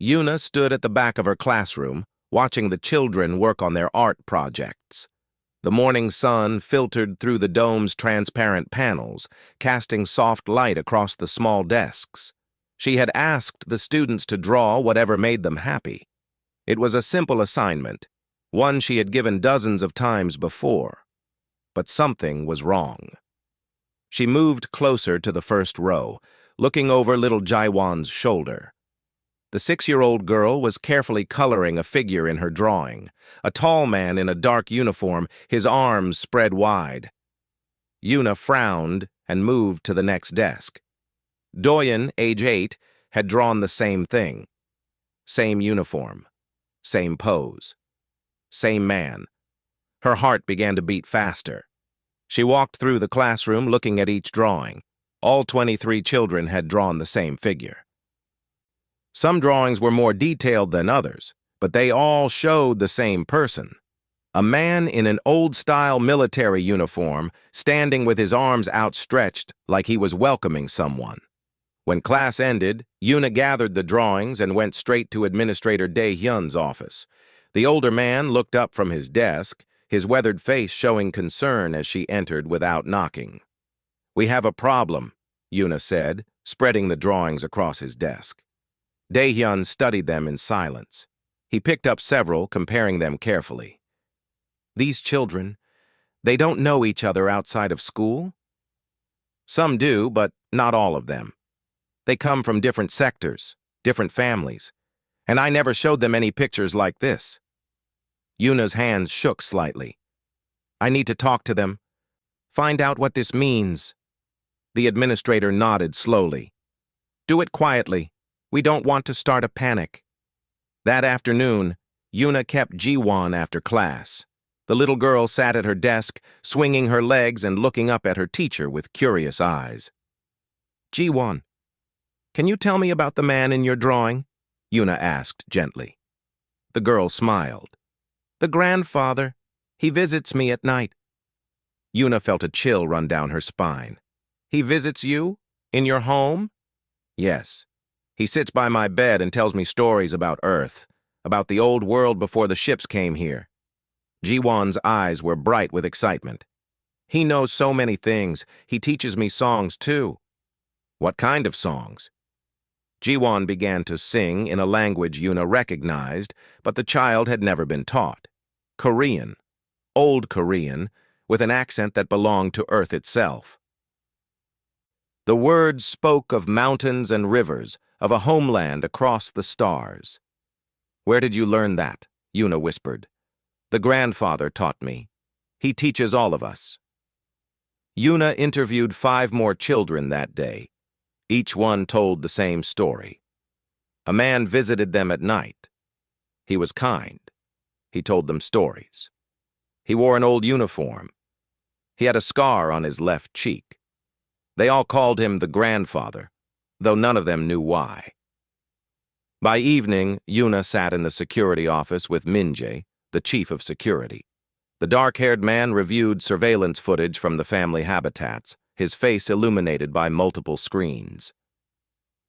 Yuna stood at the back of her classroom, watching the children work on their art projects. The morning sun filtered through the dome's transparent panels, casting soft light across the small desks. She had asked the students to draw whatever made them happy. It was a simple assignment, one she had given dozens of times before. But something was wrong. She moved closer to the first row, looking over little Jaiwan's shoulder. The 6-year-old girl was carefully coloring a figure in her drawing, a tall man in a dark uniform, his arms spread wide. Yuna frowned and moved to the next desk. Doyen, age 8, had drawn the same thing. Same uniform. Same pose. Same man. Her heart began to beat faster. She walked through the classroom looking at each drawing. All 23 children had drawn the same figure. Some drawings were more detailed than others, but they all showed the same person. A man in an old-style military uniform, standing with his arms outstretched like he was welcoming someone. When class ended, Yuna gathered the drawings and went straight to Administrator Dae-hyun's office. The older man looked up from his desk, his weathered face showing concern as she entered without knocking. "We have a problem," Yuna said, spreading the drawings across his desk. Dae-hyun studied them in silence. He picked up several, comparing them carefully. "These children, they don't know each other outside of school?" "Some do, but not all of them. They come from different sectors, different families, and I never showed them any pictures like this." Yuna's hands shook slightly. "I need to talk to them. Find out what this means." The administrator nodded slowly. "Do it quietly. We don't want to start a panic." That afternoon, Yuna kept Jiwon after class. The little girl sat at her desk, swinging her legs and looking up at her teacher with curious eyes. "Jiwon, can you tell me about the man in your drawing?" Yuna asked gently. The girl smiled. "The grandfather. He visits me at night." Yuna felt a chill run down her spine. "He visits you? In your home?" "Yes. He sits by my bed and tells me stories about Earth, about the old world before the ships came here." Jiwon's eyes were bright with excitement. "He knows so many things. He teaches me songs, too." "What kind of songs?" Jiwon began to sing in a language Yuna recognized, but the child had never been taught. Korean. Old Korean, with an accent that belonged to Earth itself. The words spoke of mountains and rivers, of a homeland across the stars. "Where did you learn that?" Yuna whispered. "The grandfather taught me. He teaches all of us." Yuna interviewed 5 more children that day. Each one told the same story. A man visited them at night. He was kind. He told them stories. He wore an old uniform. He had a scar on his left cheek. They all called him the grandfather, though none of them knew why. By evening, Yuna sat in the security office with Minjae, the chief of security. The dark-haired man reviewed surveillance footage from the family habitats, his face illuminated by multiple screens.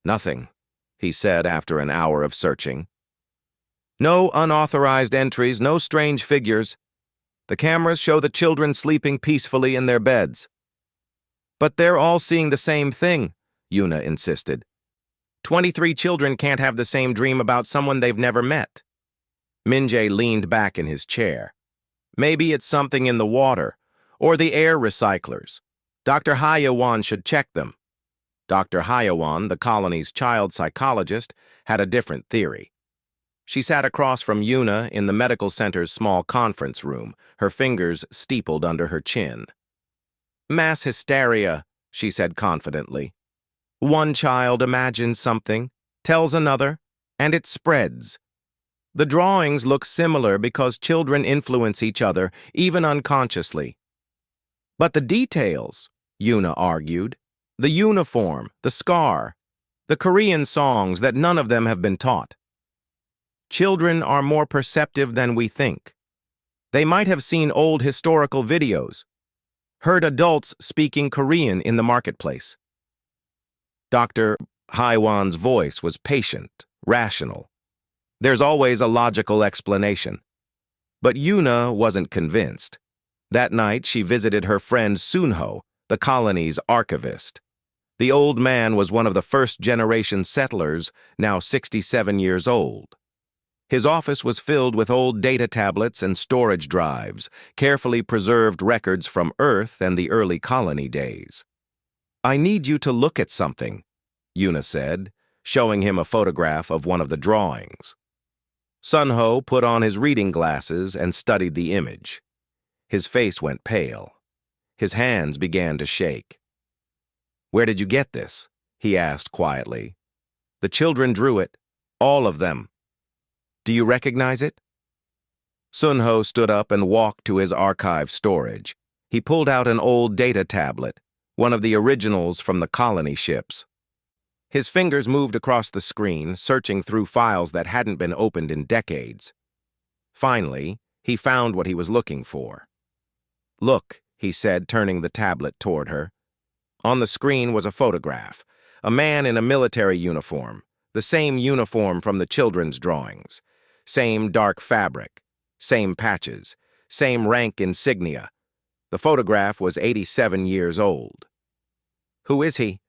"Nothing," he said after an hour of searching. "No unauthorized entries, no strange figures. The cameras show the children sleeping peacefully in their beds." "But they're all seeing the same thing," Yuna insisted. 23 children can't have the same dream about someone they've never met." Minjae leaned back in his chair. "Maybe it's something in the water, or the air recyclers. Dr. Hayawan should check them." Dr. Hayawan, the colony's child psychologist, had a different theory. She sat across from Yuna in the medical center's small conference room, her fingers steepled under her chin. "Mass hysteria," she said confidently. "One child imagines something, tells another, and it spreads. The drawings look similar because children influence each other, even unconsciously." "But the details," Yuna argued, "the uniform, the scar, the Korean songs that none of them have been taught. Children are more perceptive than we think. They might have seen old historical videos, heard adults speaking Korean in the marketplace." Dr. Haiwan's voice was patient, rational. There's always a logical explanation. But Yuna wasn't convinced. That night, she visited her friend Sunho, the colony's archivist. The old man was one of the first-generation settlers, now 67 years old. His office was filled with old data tablets and storage drives, carefully preserved records from Earth and the early colony days. "I need you to look at something," Yuna said, showing him a photograph of one of the drawings. Sunho put on his reading glasses and studied the image. His face went pale. His hands began to shake. "Where did you get this?" he asked quietly. "The children drew it, all of them. Do you recognize it?" Sunho stood up and walked to his archive storage. He pulled out an old data tablet, one of the originals from the colony ships. His fingers moved across the screen, searching through files that hadn't been opened in decades. Finally, he found what he was looking for. "Look," he said, turning the tablet toward her. On the screen was a photograph, a man in a military uniform, the same uniform from the children's drawings. Same dark fabric, same patches, same rank insignia. The photograph was 87 years old. "Who is he?"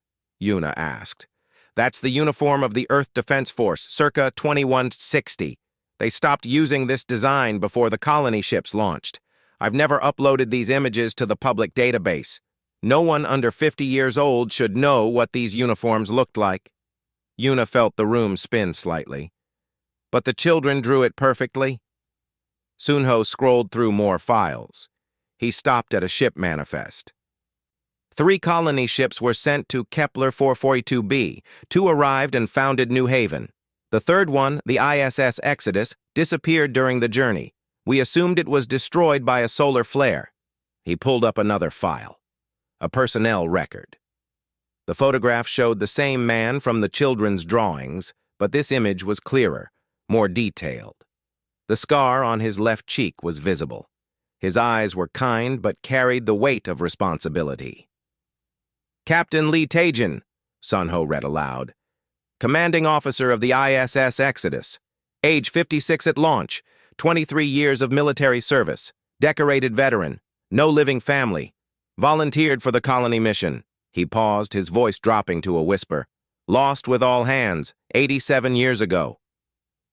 Yuna asked. "That's the uniform of the Earth Defense Force, circa 2160. They stopped using this design before the colony ships launched. I've never uploaded these images to the public database. No one under 50 years old should know what these uniforms looked like." Yuna felt the room spin slightly. "But the children drew it perfectly?" Sunho scrolled through more files. He stopped at a ship manifest. 3 colony ships were sent to Kepler 442b. 2 arrived and founded New Haven. The third one, the ISS Exodus, disappeared during the journey. We assumed it was destroyed by a solar flare. He pulled up another file. A personnel record. The photograph showed the same man from the children's drawings, but this image was clearer, more detailed. The scar on his left cheek was visible. His eyes were kind but carried the weight of responsibility. "Captain Lee Taejin," Sunho read aloud. "Commanding officer of the ISS Exodus. Age 56 at launch. 23 years of military service. Decorated veteran. No living family. Volunteered for the colony mission." He paused, his voice dropping to a whisper. "Lost with all hands, 87 years ago."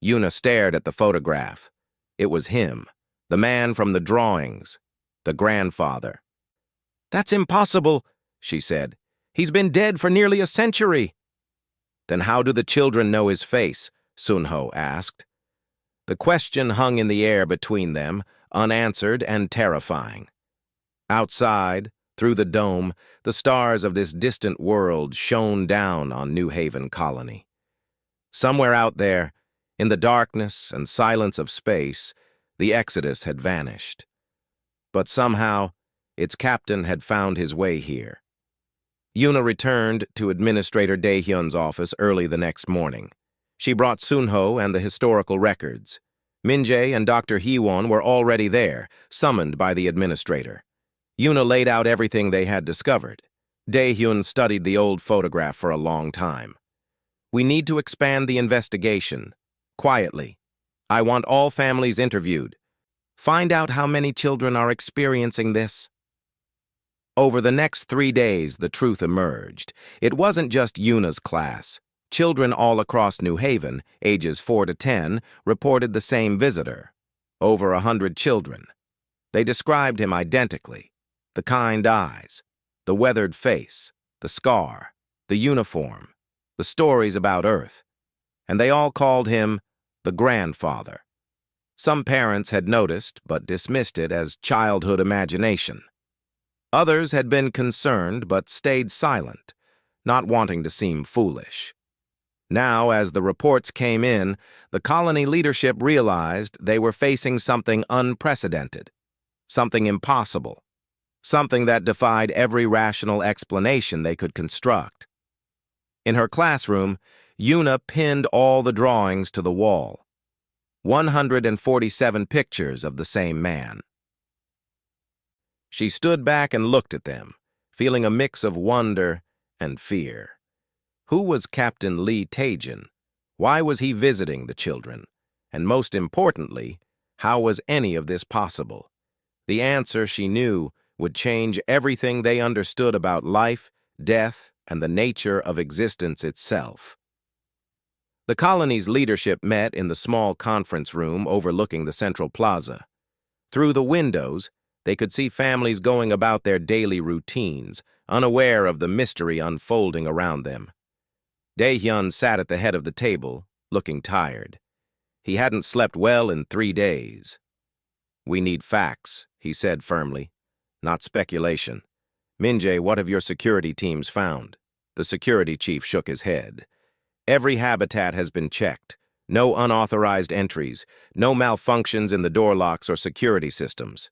Yuna stared at the photograph. It was him, the man from the drawings, the grandfather. "That's impossible," she said. "He's been dead for nearly a century." "Then how do the children know his face?" Sunho asked. The question hung in the air between them, unanswered and terrifying. Outside, through the dome, the stars of this distant world shone down on New Haven Colony. Somewhere out there, in the darkness and silence of space, the Exodus had vanished. But somehow, its captain had found his way here. Yuna returned to Administrator Daehyun's office early the next morning. She brought Sunho and the historical records. Minjae and Dr. Heewon were already there, summoned by the administrator. Yuna laid out everything they had discovered. Daehyun studied the old photograph for a long time. "We need to expand the investigation. Quietly. I want all families interviewed. Find out how many children are experiencing this." Over the next 3 days, the truth emerged. It wasn't just Yuna's class. Children all across New Haven, ages 4 to 10, reported the same visitor. Over 100 children. They described him identically. The kind eyes, the weathered face, the scar, the uniform, the stories about Earth. And they all called him the grandfather. Some parents had noticed but dismissed it as childhood imagination. Others had been concerned but stayed silent, not wanting to seem foolish. Now, as the reports came in, the colony leadership realized they were facing something unprecedented, something impossible, something that defied every rational explanation they could construct. In her classroom, Yuna pinned all the drawings to the wall. 147 pictures of the same man. She stood back and looked at them, feeling a mix of wonder and fear. Who was Captain Lee Taejin? Why was he visiting the children? And most importantly, how was any of this possible? The answer, she knew, would change everything they understood about life, death, and the nature of existence itself. The colony's leadership met in the small conference room overlooking the central plaza. Through the windows, they could see families going about their daily routines, unaware of the mystery unfolding around them. Dae-hyun sat at the head of the table, looking tired. He hadn't slept well in 3 days. "We need facts," he said firmly, "not speculation. Min-jae, what have your security teams found?" The security chief shook his head. "Every habitat has been checked. No unauthorized entries, no malfunctions in the door locks or security systems.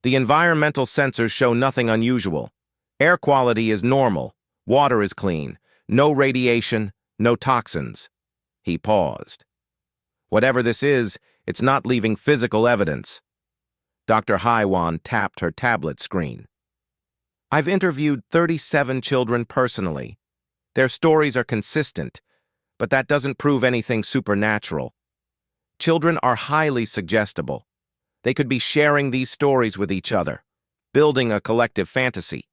The environmental sensors show nothing unusual. Air quality is normal. Water is clean. No radiation, no toxins." He paused. "Whatever this is, it's not leaving physical evidence." Dr. Haiwan tapped her tablet screen. "I've interviewed 37 children personally. Their stories are consistent, but that doesn't prove anything supernatural. Children are highly suggestible. They could be sharing these stories with each other, building a collective fantasy."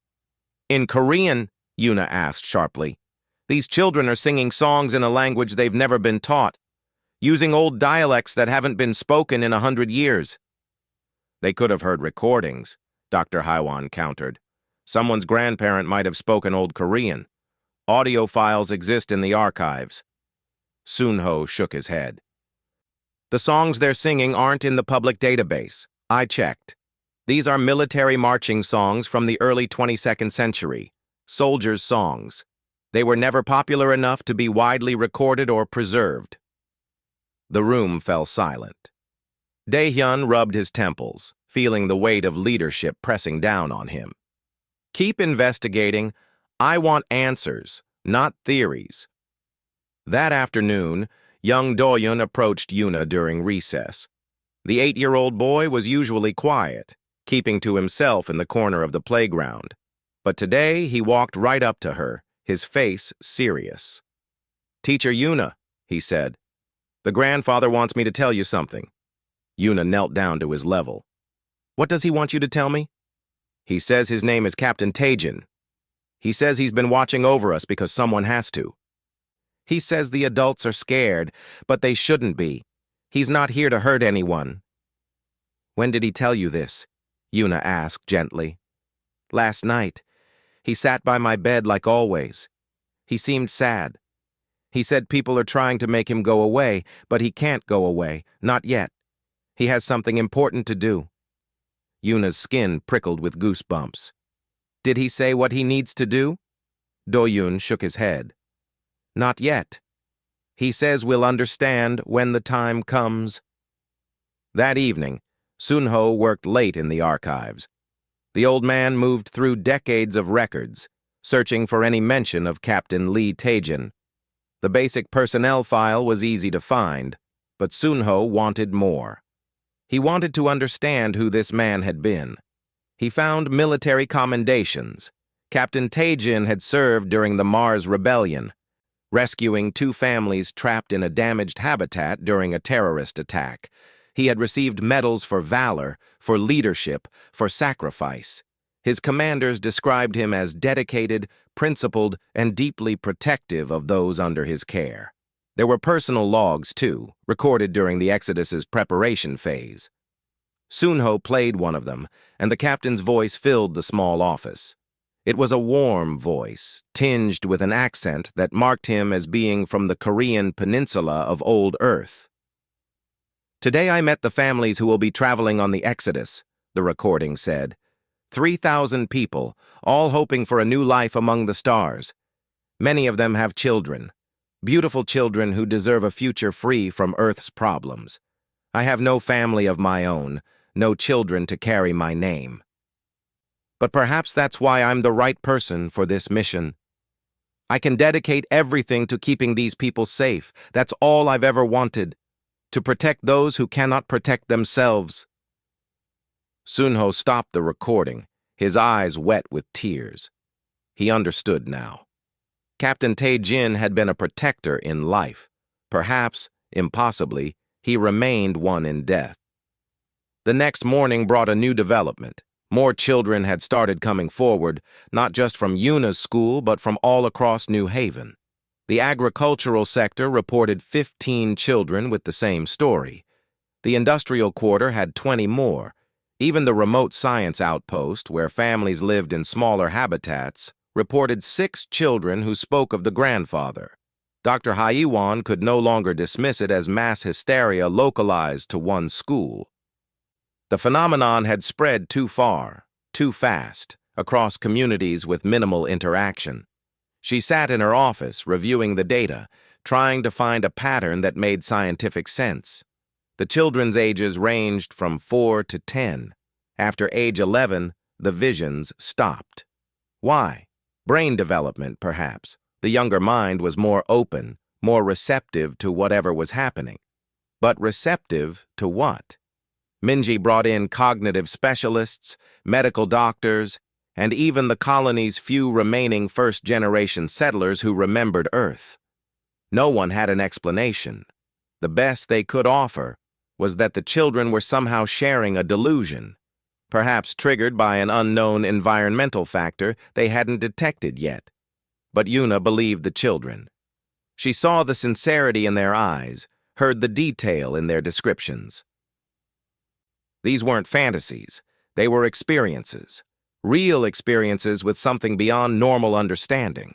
"In Korean," Yuna asked sharply, "these children are singing songs in a language they've never been taught, using old dialects that haven't been spoken in 100 years. "They could have heard recordings," Dr. Haiwan countered. "Someone's grandparent might have spoken Old Korean. Audio files exist in the archives." Sunho shook his head. "The songs they're singing aren't in the public database. I checked. These are military marching songs from the early 22nd century, soldiers' songs. They were never popular enough to be widely recorded or preserved." The room fell silent. Dae-hyun rubbed his temples, feeling the weight of leadership pressing down on him. "Keep investigating. I want answers, not theories." That afternoon, young Do-yun approached Yuna during recess. The 8-year-old boy was usually quiet, keeping to himself in the corner of the playground. But today he walked right up to her, his face serious. "Teacher Yuna," he said, "the grandfather wants me to tell you something." Yuna knelt down to his level. "What does he want you to tell me?" "He says his name is Captain Taejin. He says he's been watching over us because someone has to. He says the adults are scared, but they shouldn't be. He's not here to hurt anyone." "When did he tell you this?" Yuna asked gently. "Last night. He sat by my bed like always. He seemed sad. He said people are trying to make him go away, but he can't go away, not yet. He has something important to do." Yuna's skin prickled with goosebumps. "Did he say what he needs to do?" Do-yun shook his head. "Not yet. He says we'll understand when the time comes." That evening, Sunho worked late in the archives. The old man moved through decades of records, searching for any mention of Captain Lee Taejin. The basic personnel file was easy to find, but Sunho wanted more. He wanted to understand who this man had been. He found military commendations. Captain Taejin had served during the Mars Rebellion, rescuing 2 families trapped in a damaged habitat during a terrorist attack. He had received medals for valor, for leadership, for sacrifice. His commanders described him as dedicated, principled, and deeply protective of those under his care. There were personal logs, too, recorded during the Exodus's preparation phase. Sunho played one of them, and the captain's voice filled the small office. It was a warm voice, tinged with an accent that marked him as being from the Korean peninsula of Old Earth. "Today I met the families who will be traveling on the Exodus," the recording said. 3,000 people, all hoping for a new life among the stars. Many of them have children. Beautiful children who deserve a future free from Earth's problems. I have no family of my own, no children to carry my name. But perhaps that's why I'm the right person for this mission. I can dedicate everything to keeping these people safe. That's all I've ever wanted. To protect those who cannot protect themselves." Sunho stopped the recording, his eyes wet with tears. He understood now. Captain Taejin had been a protector in life. Perhaps, impossibly, he remained one in death. The next morning brought a new development. More children had started coming forward, not just from Yuna's school, but from all across New Haven. The agricultural sector reported 15 children with the same story. The industrial quarter had 20 more. Even the remote science outpost, where families lived in smaller habitats, reported 6 children who spoke of the grandfather. Dr. Haiwan could no longer dismiss it as mass hysteria localized to one school. The phenomenon had spread too far, too fast, across communities with minimal interaction. She sat in her office, reviewing the data, trying to find a pattern that made scientific sense. The children's ages ranged from 4 to 10. After age 11, the visions stopped. Why? Brain development, perhaps. The younger mind was more open, more receptive to whatever was happening. But receptive to what? Minji brought in cognitive specialists, medical doctors, and even the colony's few remaining first-generation settlers who remembered Earth. No one had an explanation. The best they could offer was that the children were somehow sharing a delusion, perhaps triggered by an unknown environmental factor they hadn't detected yet. But Yuna believed the children. She saw the sincerity in their eyes, heard the detail in their descriptions. These weren't fantasies. They were experiences. Real experiences with something beyond normal understanding.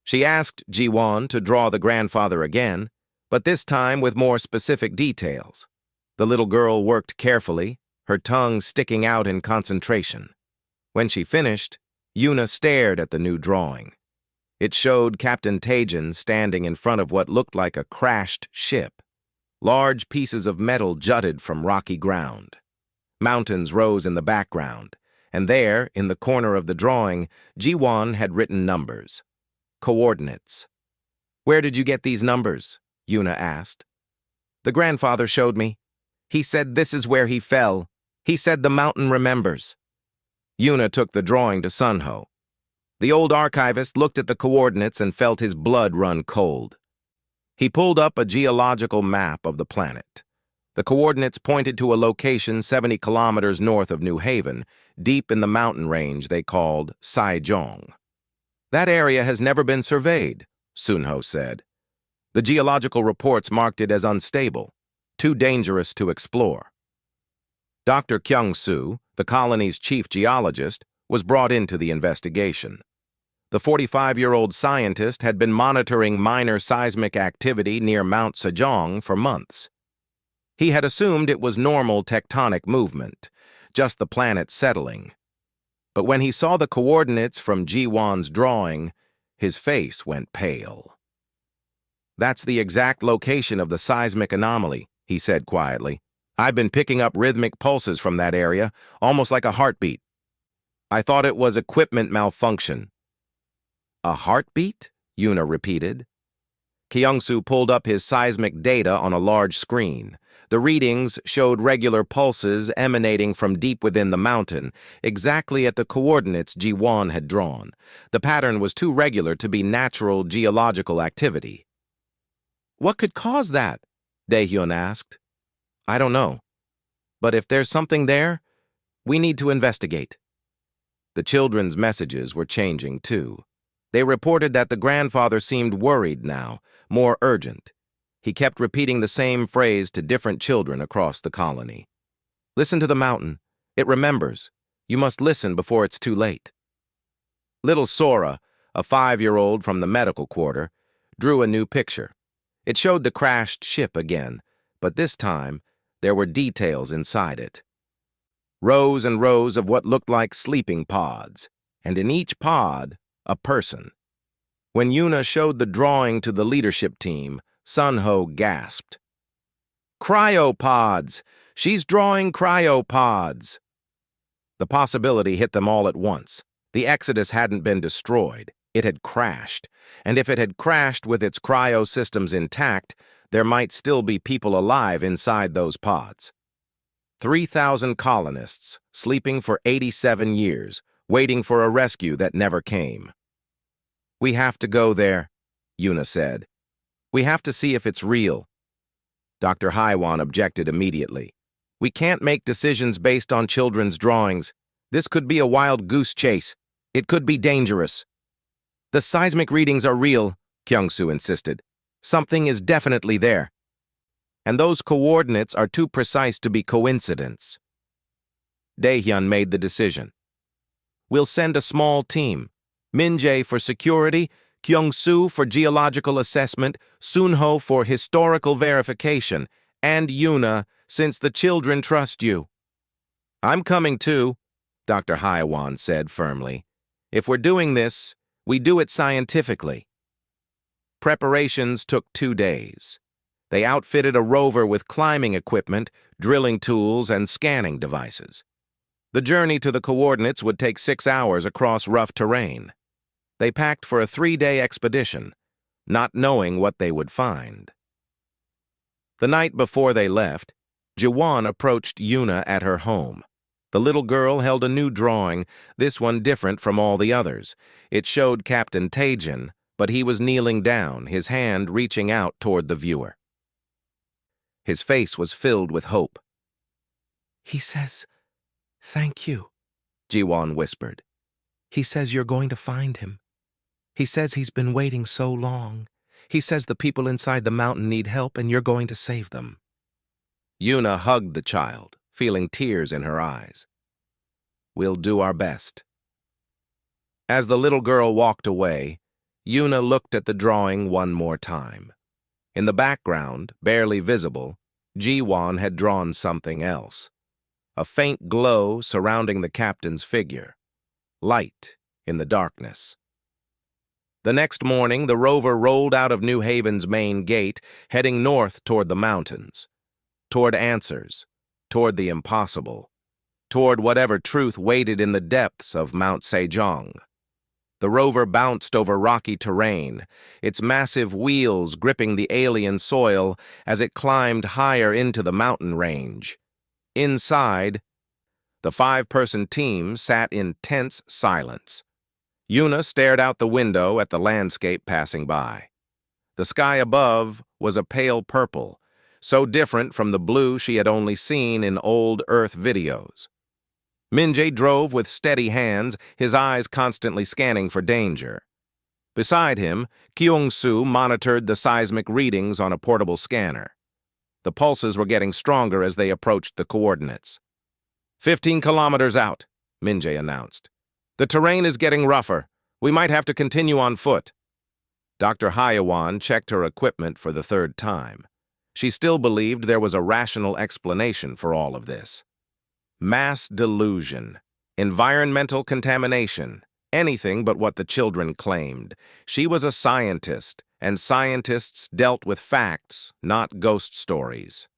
She asked Ji-won to draw the grandfather again, but this time with more specific details. The little girl worked carefully, her tongue sticking out in concentration. When she finished, Yuna stared at the new drawing. It showed Captain Taejin standing in front of what looked like a crashed ship. Large pieces of metal jutted from rocky ground. Mountains rose in the background, and there, in the corner of the drawing, Ji-won had written numbers. Coordinates. "Where did you get these numbers?" Yuna asked. "The grandfather showed me. He said this is where he fell. He said the mountain remembers." Yuna took the drawing to Sunho. The old archivist looked at the coordinates and felt his blood run cold. He pulled up a geological map of the planet. The coordinates pointed to a location 70 kilometers north of New Haven, deep in the mountain range they called Saijong. "That area has never been surveyed," Sunho said. "The geological reports marked it as unstable, too dangerous to explore." Dr. Kyung-soo, the colony's chief geologist, was brought into the investigation. The 45-year-old scientist had been monitoring minor seismic activity near Mount Sejong for months. He had assumed it was normal tectonic movement, just the planet settling. But when he saw the coordinates from Ji-won's drawing, his face went pale. "That's the exact location of the seismic anomaly," he said quietly. "I've been picking up rhythmic pulses from that area, almost like a heartbeat. I thought it was equipment malfunction." "A heartbeat?" Yuna repeated. Kyung-soo pulled up his seismic data on a large screen. The readings showed regular pulses emanating from deep within the mountain, exactly at the coordinates Ji-won had drawn. The pattern was too regular to be natural geological activity. "What could cause that?" Dae-hyun asked. "I don't know. But if there's something there, we need to investigate." The children's messages were changing, too. They reported that the grandfather seemed worried now, more urgent. He kept repeating the same phrase to different children across the colony. "Listen to the mountain. It remembers. You must listen before it's too late." Little Sora, a 5-year-old from the medical quarter, drew a new picture. It showed the crashed ship again, but this time there were details inside it. Rows and rows of what looked like sleeping pods, and in each pod, a person. When Yuna showed the drawing to the leadership team, Sunho gasped. "Cryopods! She's drawing cryopods!" The possibility hit them all at once. The Exodus hadn't been destroyed. It had crashed. And if it had crashed with its cryo systems intact, there might still be people alive inside those pods. 3,000 colonists, sleeping for 87 years, waiting for a rescue that never came. "We have to go there," Yuna said. "We have to see if it's real." Dr. Haiwan objected immediately. We can't make decisions based on children's drawings. This could be a wild goose chase. It could be dangerous. The seismic readings are real, Kyung-soo insisted. Something is definitely there. And those coordinates are too precise to be coincidence. Daehyun made the decision. We'll send a small team. Min-jae for security, Kyung-soo for geological assessment, Sunho for historical verification, and Yuna, since the children trust you. I'm coming too, Dr. Haiwan said firmly. If we're doing this, we do it scientifically. Preparations took 2 days. They outfitted a rover with climbing equipment, drilling tools, and scanning devices. The journey to the coordinates would take 6 hours across rough terrain. They packed for a 3-day expedition, not knowing what they would find. The night before they left, Jiwon approached Yuna at her home. The little girl held a new drawing, this one different from all the others. It showed Captain Taejin, but he was kneeling down, his hand reaching out toward the viewer. His face was filled with hope. "He says, 'Thank you,'" Jiwon whispered. "He says you're going to find him. He says he's been waiting so long. He says the people inside the mountain need help and you're going to save them." Yuna hugged the child, feeling tears in her eyes. "We'll do our best." As the little girl walked away, Yuna looked at the drawing one more time. In the background, barely visible, Jiwon had drawn something else. A faint glow surrounding the captain's figure. Light in the darkness. The next morning, the rover rolled out of New Haven's main gate, heading north toward the mountains. Toward answers. Toward the impossible. Toward whatever truth waited in the depths of Mount Sejong. The rover bounced over rocky terrain, its massive wheels gripping the alien soil as it climbed higher into the mountain range. Inside, the 5-person team sat in tense silence. Yuna stared out the window at the landscape passing by. The sky above was a pale purple, so different from the blue she had only seen in old Earth videos. Min-jae drove with steady hands, his eyes constantly scanning for danger. Beside him, Kyung-soo monitored the seismic readings on a portable scanner. The pulses were getting stronger as they approached the coordinates. 15 kilometers out, Min-jae announced. The terrain is getting rougher. We might have to continue on foot. Dr. Haiwan checked her equipment for the 3rd time. She still believed there was a rational explanation for all of this. Mass delusion, environmental contamination, anything but what the children claimed. She was a scientist, and scientists dealt with facts, not ghost stories.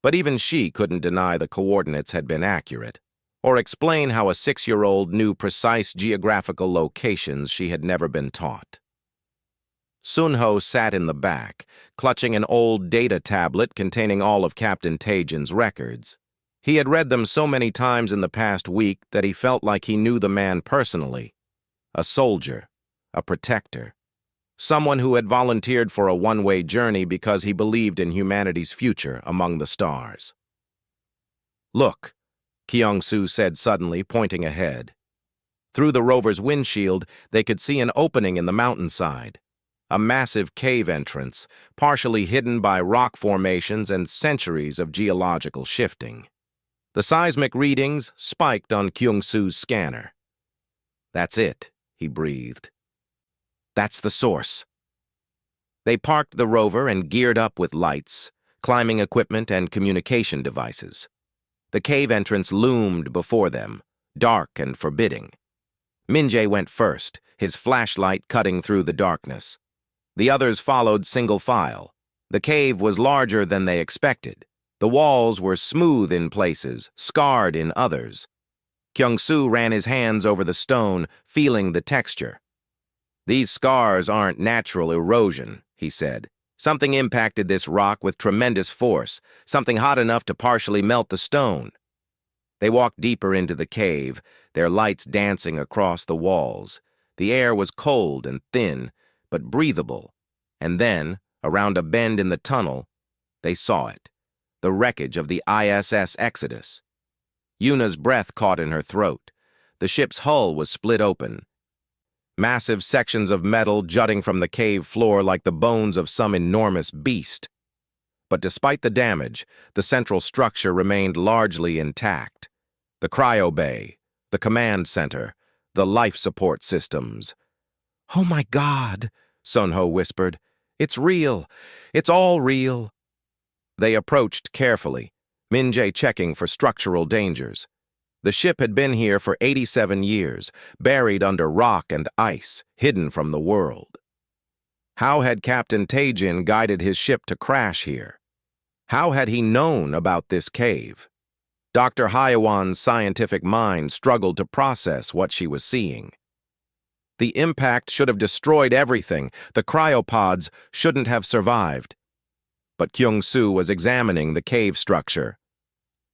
But even she couldn't deny the coordinates had been accurate, or explain how a 6-year-old knew precise geographical locations she had never been taught. Sunho sat in the back, clutching an old data tablet containing all of Captain Taejin's records. He had read them so many times in the past week that he felt like he knew the man personally. A soldier, a protector, someone who had volunteered for a one-way journey because he believed in humanity's future among the stars. "Look," Kyung-soo said suddenly, pointing ahead. Through the rover's windshield, they could see an opening in the mountainside. A massive cave entrance, partially hidden by rock formations and centuries of geological shifting. The seismic readings spiked on Kyung-soo's scanner. "That's it," he breathed. "That's the source." They parked the rover and geared up with lights, climbing equipment, and communication devices. The cave entrance loomed before them, dark and forbidding. Min-jae went first, his flashlight cutting through the darkness. The others followed single file. The cave was larger than they expected. The walls were smooth in places, scarred in others. Kyung-soo ran his hands over the stone, feeling the texture. "These scars aren't natural erosion," he said. "Something impacted this rock with tremendous force, something hot enough to partially melt the stone." They walked deeper into the cave, their lights dancing across the walls. The air was cold and thin, but breathable. And then, around a bend in the tunnel, They saw it. The wreckage of the ISS Exodus. Yuna's breath caught in her throat. The ship's hull was split open. Massive sections of metal jutting from the cave floor like the bones of some enormous beast. But despite the damage, the central structure remained largely intact. The cryo bay, the command center, the life support systems. "Oh my God," Sunho whispered. "It's real. It's all real." They approached carefully, Minjae checking for structural dangers. The ship had been here for 87 years, buried under rock and ice, hidden from the world. How had Captain Taejin guided his ship to crash here? How had he known about this cave? Dr. Hyawan's scientific mind struggled to process what she was seeing. The impact should have destroyed everything. The cryopods shouldn't have survived. But Kyung-soo was examining the cave structure.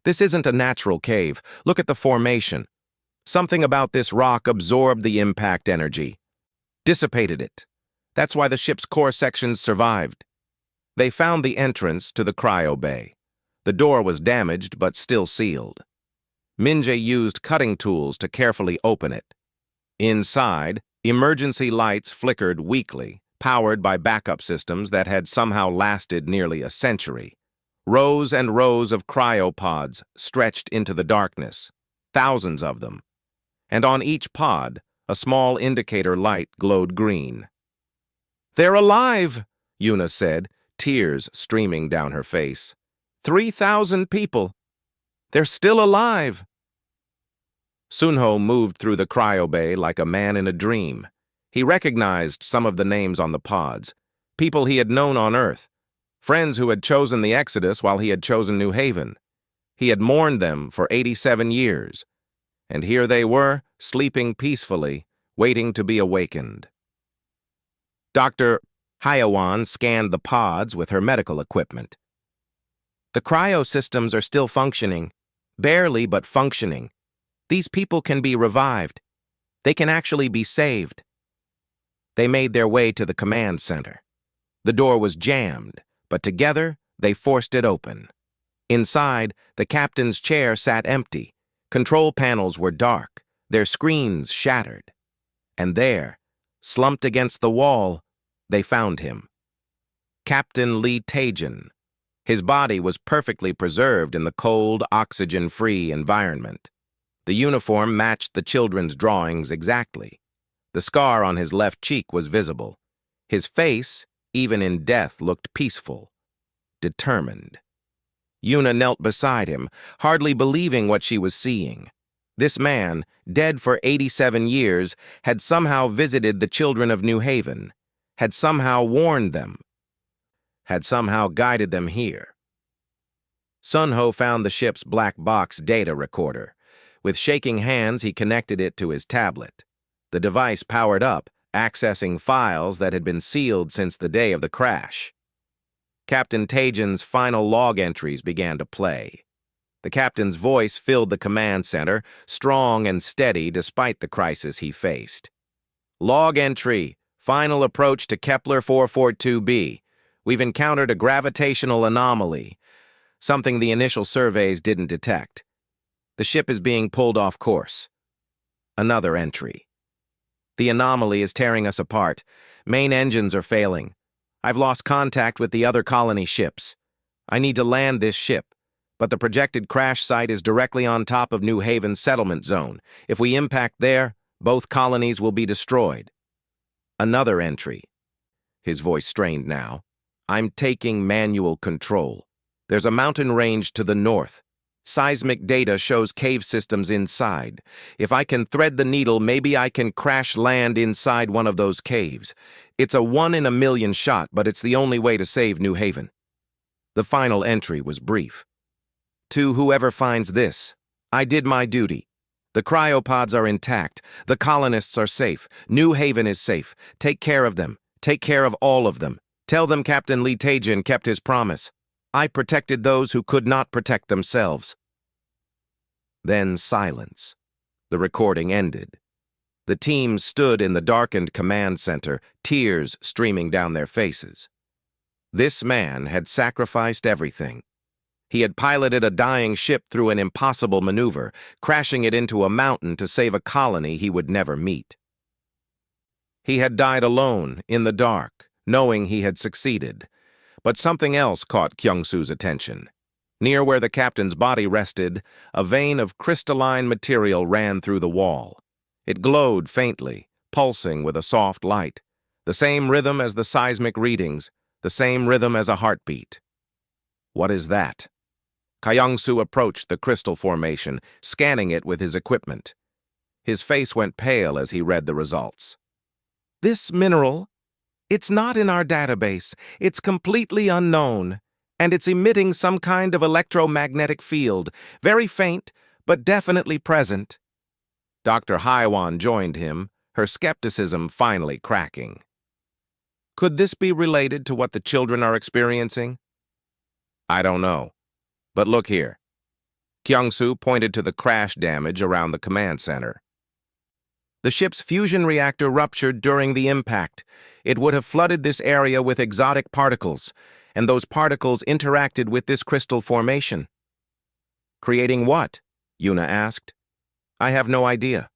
"This isn't a natural cave. Look at the formation. Something about this rock absorbed the impact energy, dissipated it. That's why the ship's core sections survived." They found the entrance to the cryo bay. The door was damaged but still sealed. Minjae used cutting tools to carefully open it. Inside, emergency lights flickered weakly, powered by backup systems that had somehow lasted nearly a century. Rows and rows of cryopods stretched into the darkness, thousands of them. And on each pod, a small indicator light glowed green. "They're alive," Yuna said, tears streaming down her face. 3,000 people. They're still alive." Sunho moved through the cryo bay like a man in a dream. He recognized some of the names on the pods, people he had known on Earth, friends who had chosen the Exodus while he had chosen New Haven. He had mourned them for 87 years. And here they were, sleeping peacefully, waiting to be awakened. Dr. Hyawan scanned the pods with her medical equipment. "The cryo systems are still functioning. Barely, but functioning. These people can be revived. They can actually be saved." They made their way to the command center. The door was jammed, but together they forced it open. Inside, the captain's chair sat empty. Control panels were dark, their screens shattered. And there, slumped against the wall, they found him. Captain Lee Taejin. His body was perfectly preserved in the cold, oxygen-free environment. The uniform matched the children's drawings exactly. The scar on his left cheek was visible. His face, even in death, looked peaceful, determined. Yuna knelt beside him, hardly believing what she was seeing. This man, dead for 87 years, had somehow visited the children of New Haven, had somehow warned them, had somehow guided them here. Sunho found the ship's black box data recorder. With shaking hands, he connected it to his tablet. The device powered up, accessing files that had been sealed since the day of the crash. Captain Taejin's final log entries began to play. The captain's voice filled the command center, strong and steady despite the crisis he faced. "Log entry, final approach to Kepler 442b. We've encountered a gravitational anomaly, something the initial surveys didn't detect. The ship is being pulled off course." Another entry. "The anomaly is tearing us apart. Main engines are failing. I've lost contact with the other colony ships. I need to land this ship, but the projected crash site is directly on top of New Haven's settlement zone. If we impact there, both colonies will be destroyed." Another entry. His voice strained now. "I'm taking manual control. There's a mountain range to the north. Seismic data shows cave systems inside. If I can thread the needle, maybe I can crash land inside one of those caves. It's a 1-in-a-million shot, but it's the only way to save New Haven." The final entry was brief. "To whoever finds this, I did my duty. The cryopods are intact. The colonists are safe. New Haven is safe. Take care of them. Take care of all of them. Tell them Captain Lee Taejin kept his promise. I protected those who could not protect themselves." Then silence. The recording ended. The team stood in the darkened command center, tears streaming down their faces. This man had sacrificed everything. He had piloted a dying ship through an impossible maneuver, crashing it into a mountain to save a colony he would never meet. He had died alone, in the dark, knowing he had succeeded. But something else caught Kyung-soo's attention. Near where the captain's body rested, a vein of crystalline material ran through the wall. It glowed faintly, pulsing with a soft light. The same rhythm as the seismic readings, the same rhythm as a heartbeat. What is that? Kyung-soo approached the crystal formation, scanning it with his equipment. His face went pale as he read the results. This mineral, it's not in our database. It's completely unknown, and it's emitting some kind of electromagnetic field, very faint, but definitely present. Dr. Haiwan joined him, her skepticism finally cracking. Could this be related to what the children are experiencing? I don't know. But look here. Kyung-soo pointed to the crash damage around the command center. The ship's fusion reactor ruptured during the impact. It would have flooded this area with exotic particles, and those particles interacted with this crystal formation. Creating what? Yuna asked. I have no idea.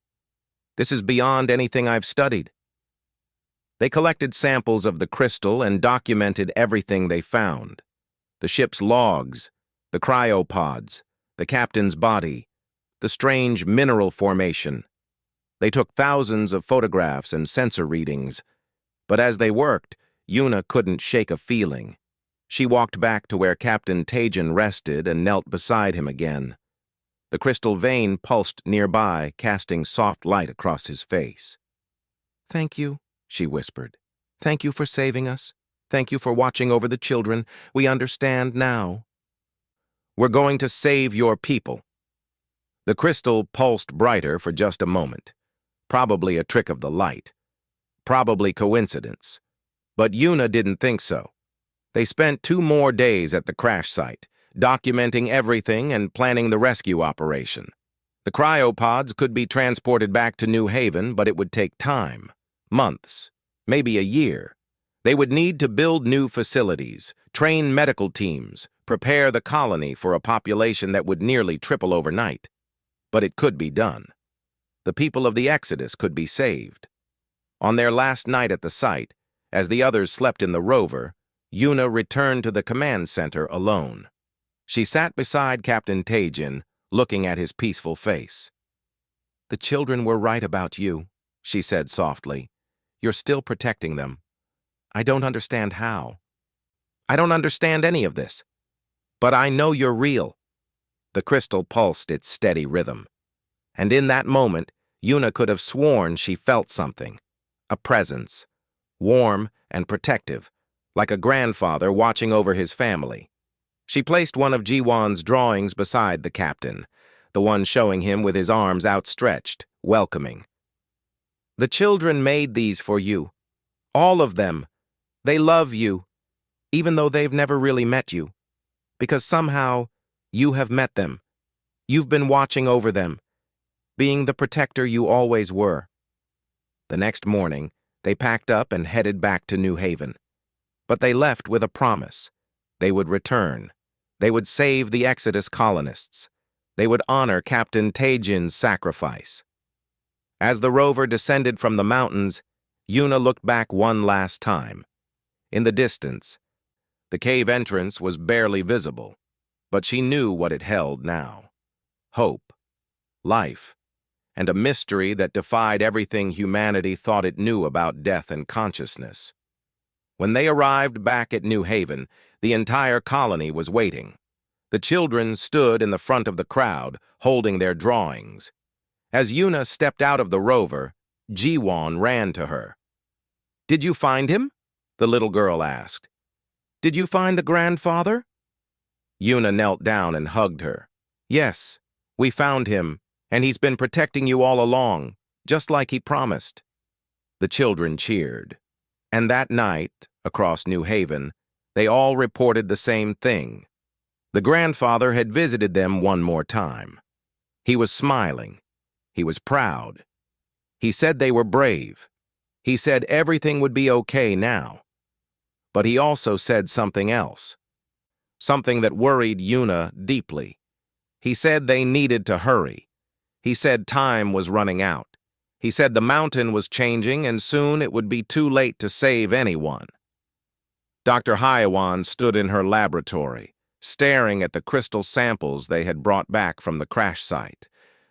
This is beyond anything I've studied. They collected samples of the crystal and documented everything they found. The ship's logs, the cryopods, the captain's body, the strange mineral formation. They took thousands of photographs and sensor readings, but as they worked, Yuna couldn't shake a feeling. She walked back to where Captain Taejin rested and knelt beside him again. The crystal vein pulsed nearby, casting soft light across his face. Thank you, she whispered. Thank you for saving us. Thank you for watching over the children. We understand now. We're going to save your people. The crystal pulsed brighter for just a moment. Probably a trick of the light. Probably coincidence. But Yuna didn't think so. They spent 2 more days at the crash site, documenting everything and planning the rescue operation. The cryopods could be transported back to New Haven, but it would take time. Months. Maybe a year. They would need to build new facilities, train medical teams, prepare the colony for a population that would nearly triple overnight. But it could be done. The people of the Exodus could be saved. On their last night at the site, as the others slept in the rover, Yuna returned to the command center alone. She sat beside Captain Taejin, looking at his peaceful face. The children were right about you, she said softly. You're still protecting them. I don't understand how. I don't understand any of this. But I know you're real. The crystal pulsed its steady rhythm. And in that moment, Yuna could have sworn she felt something. A presence. Warm and protective, like a grandfather watching over his family. She placed one of Ji-won's drawings beside the captain, the one showing him with his arms outstretched, welcoming. The children made these for you. All of them. They love you, even though they've never really met you. Because somehow, you have met them. You've been watching over them, being the protector you always were. The next morning, they packed up and headed back to New Haven. But they left with a promise. They would return. They would save the Exodus colonists. They would honor Captain Taejin's sacrifice. As the rover descended from the mountains, Yuna looked back one last time. In the distance, the cave entrance was barely visible, but she knew what it held now. Hope, life, and a mystery that defied everything humanity thought it knew about death and consciousness. When they arrived back at New Haven, the entire colony was waiting. The children stood in the front of the crowd, holding their drawings. As Yuna stepped out of the rover, Ji-won ran to her. "Did you find him?" the little girl asked. "Did you find the grandfather?" Yuna knelt down and hugged her. "Yes, we found him, and he's been protecting you all along, just like he promised." The children cheered. And that night, across New Haven, they all reported the same thing. The grandfather had visited them one more time. He was smiling. He was proud. He said they were brave. He said everything would be okay now. But he also said something else, something that worried Yuna deeply. He said they needed to hurry. He said time was running out. He said the mountain was changing and soon it would be too late to save anyone. Dr. Hyawan stood in her laboratory, staring at the crystal samples they had brought back from the crash site.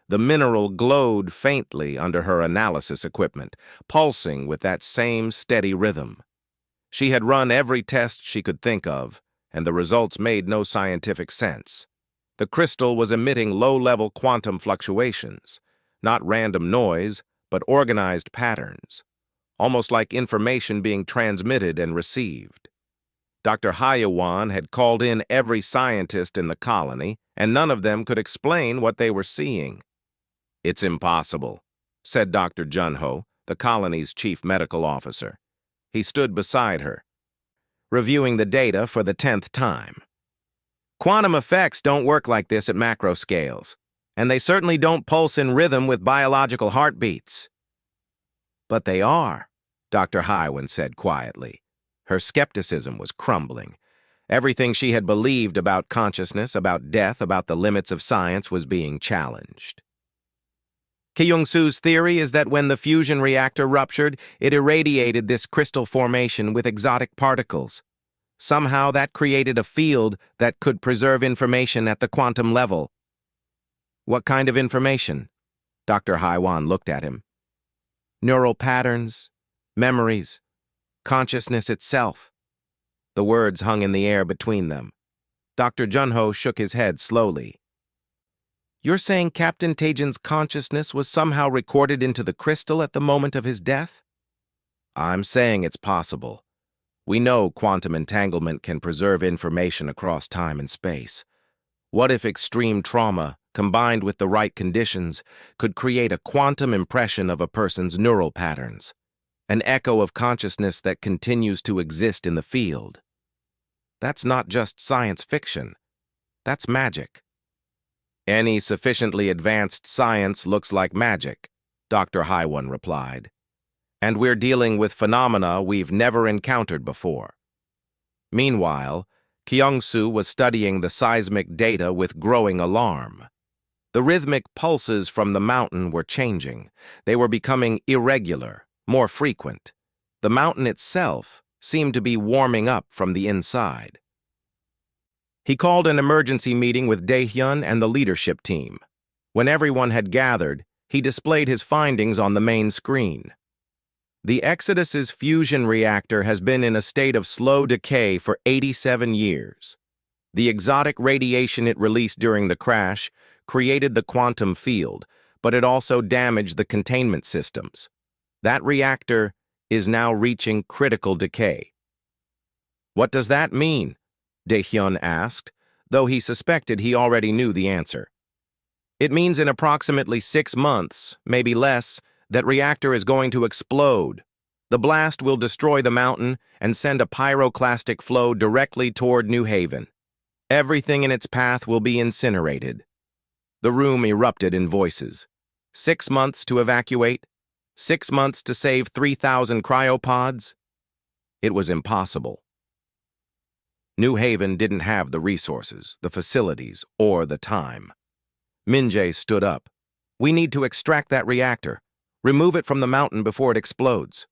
The mineral glowed faintly under her analysis equipment, pulsing with that same steady rhythm. She had run every test she could think of, and the results made no scientific sense. The crystal was emitting low-level quantum fluctuations, not random noise, but organized patterns, almost like information being transmitted and received. Dr. Hyawan had called in every scientist in the colony, and none of them could explain what they were seeing. "It's impossible," said Dr. Junho, the colony's chief medical officer. He stood beside her, reviewing the data for the 10th time. "Quantum effects don't work like this at macro scales, and they certainly don't pulse in rhythm with biological heartbeats." "But they are," Dr. Hyawan said quietly. Her skepticism was crumbling. Everything she had believed about consciousness, about death, about the limits of science was being challenged. "Kyung-Soo's theory is that when the fusion reactor ruptured, it irradiated this crystal formation with exotic particles. Somehow that created a field that could preserve information at the quantum level." "What kind of information?" Dr. Haiwan looked at him. "Neural patterns, memories, consciousness itself." The words hung in the air between them. Dr. Junho shook his head slowly. "You're saying Captain Tajin's consciousness was somehow recorded into the crystal at the moment of his death?" "I'm saying it's possible. We know quantum entanglement can preserve information across time and space. What if extreme trauma, combined with the right conditions, could create a quantum impression of a person's neural patterns? An echo of consciousness that continues to exist in the field. That's not just science fiction. That's magic." "Any sufficiently advanced science looks like magic," Dr. Haiwan replied. "And we're dealing with phenomena we've never encountered before." Meanwhile, Kyung-Soo was studying the seismic data with growing alarm. The rhythmic pulses from the mountain were changing. They were becoming irregular, more frequent. The mountain itself seemed to be warming up from the inside. He called an emergency meeting with Daehyun and the leadership team. When everyone had gathered, he displayed his findings on the main screen. "The Exodus's fusion reactor has been in a state of slow decay for 87 years. The exotic radiation it released during the crash created the quantum field, but it also damaged the containment systems. That reactor is now reaching critical decay." "What does that mean?" Daehyun asked, though he suspected he already knew the answer. "It means in approximately 6 months, maybe less, that reactor is going to explode. The blast will destroy the mountain and send a pyroclastic flow directly toward New Haven. Everything in its path will be incinerated." The room erupted in voices. 6 months to evacuate? 6 months to save 3,000 cryopods? It was impossible. New Haven didn't have the resources, the facilities, or the time. Minjae stood up. "We need to extract that reactor. Remove it from the mountain before it explodes."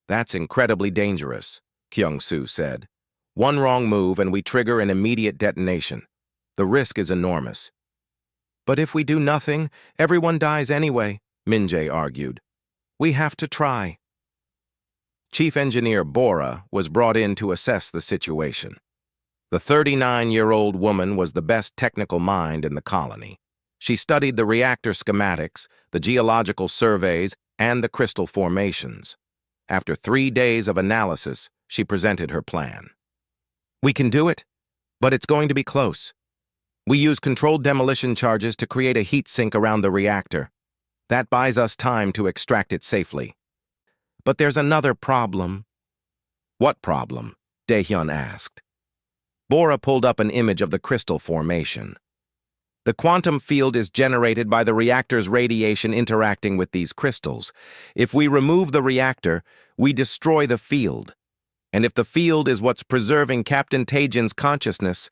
"That's incredibly dangerous," Kyung-Soo said. "One wrong move and we trigger an immediate detonation. The risk is enormous." "But if we do nothing, everyone dies anyway," Minjae argued. "We have to try." Chief Engineer Bora was brought in to assess the situation. The 39-year-old woman was the best technical mind in the colony. She studied the reactor schematics, the geological surveys, and the crystal formations. After 3 days of analysis, she presented her plan. "We can do it, but it's going to be close. We use controlled demolition charges to create a heat sink around the reactor. That buys us time to extract it safely. But there's another problem." "What problem?" Daehyun asked. Bora pulled up an image of the crystal formation. "The quantum field is generated by the reactor's radiation interacting with these crystals. If we remove the reactor, we destroy the field. And if the field is what's preserving Captain Tajin's consciousness,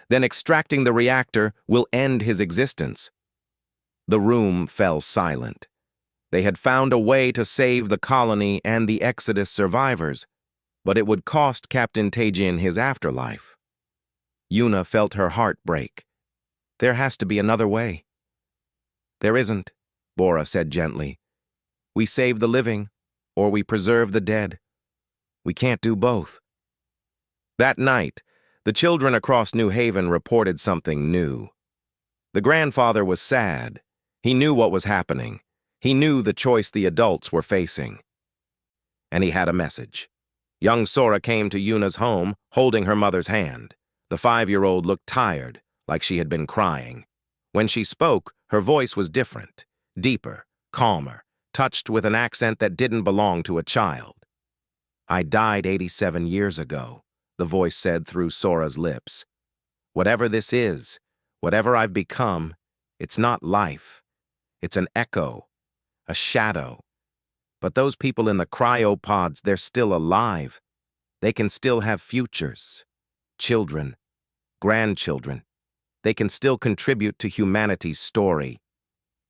then extracting the reactor will end his existence. The room fell silent. They had found a way to save the colony and the Exodus survivors, but it would cost Captain Tajin his afterlife. Yuna felt her heart break. There has to be another way. There isn't, Bora said gently. We save the living, or we preserve the dead. We can't do both. That night, the children across New Haven reported something new. The grandfather was sad. He knew what was happening. He knew the choice the adults were facing. And he had a message. Young Sora came to Yuna's home, holding her mother's hand. The 5-year-old looked tired, like she had been crying. When she spoke, her voice was different, deeper, calmer, touched with an accent that didn't belong to a child. I died 87 years ago, the voice said through Sora's lips. Whatever this is, whatever I've become, it's not life. It's an echo, a shadow. But those people in the cryopods, they're still alive. They can still have futures, children, grandchildren. They can still contribute to humanity's story.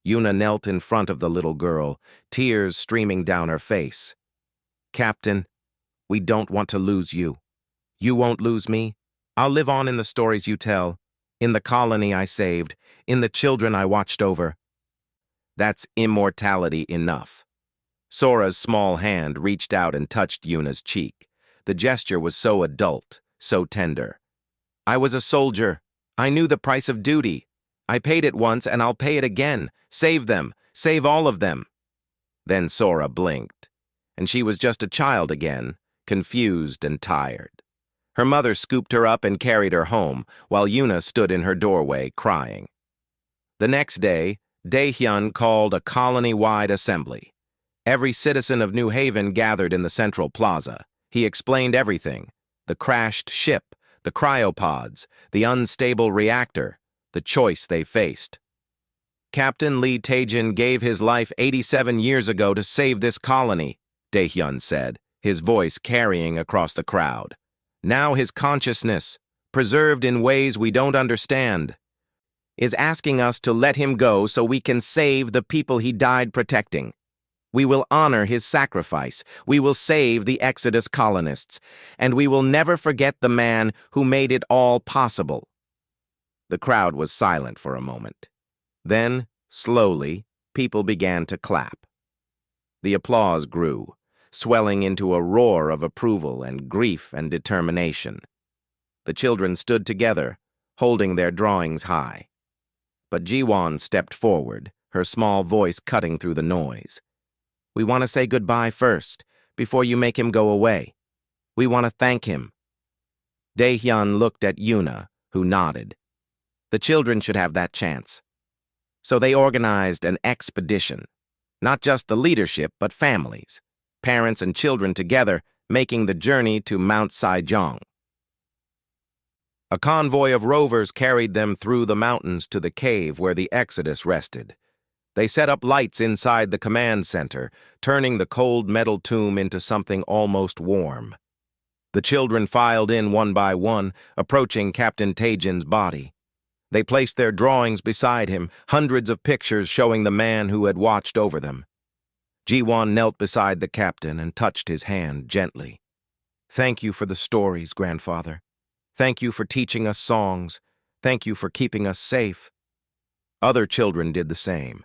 Yuna knelt in front of the little girl, tears streaming down her face. Captain, we don't want to lose you. You won't lose me. I'll live on in the stories you tell, in the colony I saved, in the children I watched over. That's immortality enough. Sora's small hand reached out and touched Yuna's cheek. The gesture was so adult, so tender. I was a soldier. I knew the price of duty. I paid it once and I'll pay it again. Save them. Save all of them. Then Sora blinked, and she was just a child again, confused and tired. Her mother scooped her up and carried her home, while Yuna stood in her doorway, crying. The next day, Daehyun called a colony-wide assembly. Every citizen of New Haven gathered in the central plaza. He explained everything: the crashed ship, the cryopods, the unstable reactor, the choice they faced. Captain Lee Tajin gave his life 87 years ago to save this colony, Daehyun said, his voice carrying across the crowd. Now his consciousness, preserved in ways we don't understand, is asking us to let him go so we can save the people he died protecting. We will honor his sacrifice. We will save the Exodus colonists. And we will never forget the man who made it all possible. The crowd was silent for a moment. Then, slowly, people began to clap. The applause grew, swelling into a roar of approval and grief and determination. The children stood together, holding their drawings high. But Jiwon stepped forward, her small voice cutting through the noise. We want to say goodbye first, before you make him go away. We want to thank him. Daehyun looked at Yuna, who nodded. The children should have that chance. So they organized an expedition. Not just the leadership, but families, parents and children together, making the journey to Mount Saijong. A convoy of rovers carried them through the mountains to the cave where the Exodus rested. They set up lights inside the command center, turning the cold metal tomb into something almost warm. The children filed in one by one, approaching Captain Tajin's body. They placed their drawings beside him, hundreds of pictures showing the man who had watched over them. Jiwon knelt beside the captain and touched his hand gently. Thank you for the stories, grandfather. Thank you for teaching us songs. Thank you for keeping us safe. Other children did the same.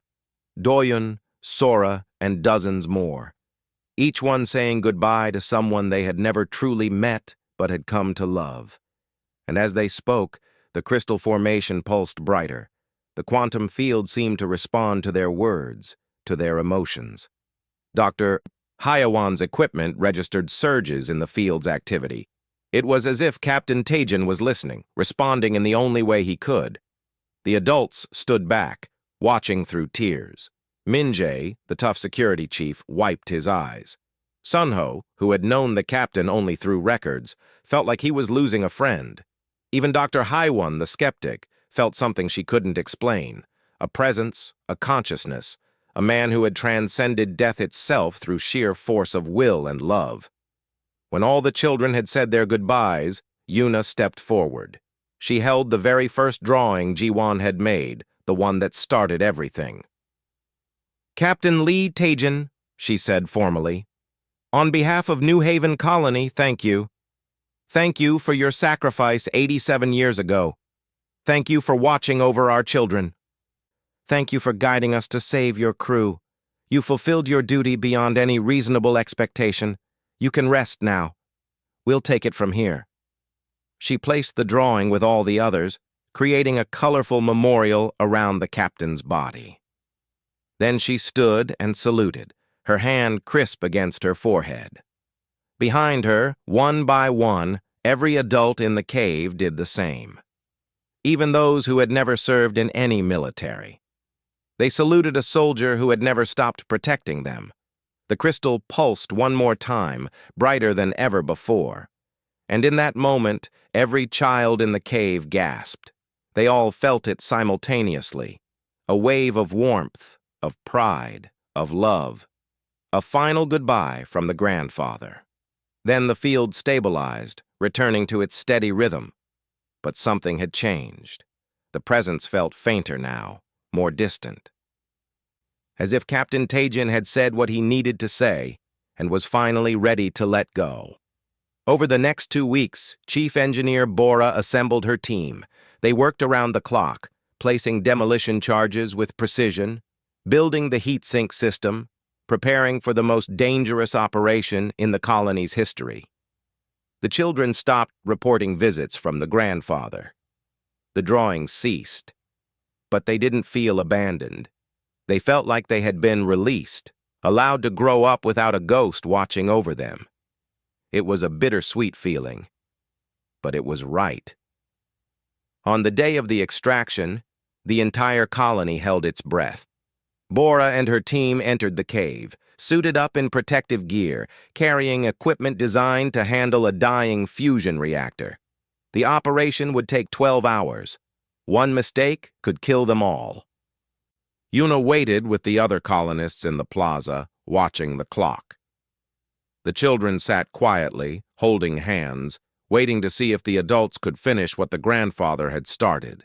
Doyun, Sora, and dozens more, each one saying goodbye to someone they had never truly met but had come to love. And as they spoke, the crystal formation pulsed brighter. The quantum field seemed to respond to their words, to their emotions. Dr. Hyawan's equipment registered surges in the field's activity. It was as if Captain Tajin was listening, responding in the only way he could. The adults stood back, watching through tears. Minjae, the tough security chief, wiped his eyes. Sunho, who had known the captain only through records, felt like he was losing a friend. Even Dr. Haiwan, the skeptic, felt something she couldn't explain. A presence, a consciousness, a man who had transcended death itself through sheer force of will and love. When all the children had said their goodbyes, Yuna stepped forward. She held the very first drawing Jiwon had made, the one that started everything. "Captain Lee Taejin," she said formally, "on behalf of New Haven Colony, thank you. Thank you for your sacrifice 87 years ago. Thank you for watching over our children. Thank you for guiding us to save your crew. You fulfilled your duty beyond any reasonable expectation. You can rest now. We'll take it from here." She placed the drawing with all the others, creating a colorful memorial around the captain's body. Then she stood and saluted, her hand crisp against her forehead. Behind her, one by one, every adult in the cave did the same. Even those who had never served in any military. They saluted a soldier who had never stopped protecting them. The crystal pulsed one more time, brighter than ever before. And in that moment, every child in the cave gasped. They all felt it simultaneously. A wave of warmth, of pride, of love. A final goodbye from the grandfather. Then the field stabilized, returning to its steady rhythm. But something had changed. The presence felt fainter now, more distant. As if Captain Taejin had said what he needed to say, and was finally ready to let go. Over the next 2 weeks, Chief Engineer Bora assembled her team. They worked around the clock, placing demolition charges with precision, building the heat sink system, preparing for the most dangerous operation in the colony's history. The children stopped reporting visits from the grandfather. The drawings ceased, but they didn't feel abandoned. They felt like they had been released, allowed to grow up without a ghost watching over them. It was a bittersweet feeling, but it was right. On the day of the extraction, the entire colony held its breath. Bora and her team entered the cave, suited up in protective gear, carrying equipment designed to handle a dying fusion reactor. The operation would take 12 hours. One mistake could kill them all. Yuna waited with the other colonists in the plaza, watching the clock. The children sat quietly, holding hands, waiting to see if the adults could finish what the grandfather had started.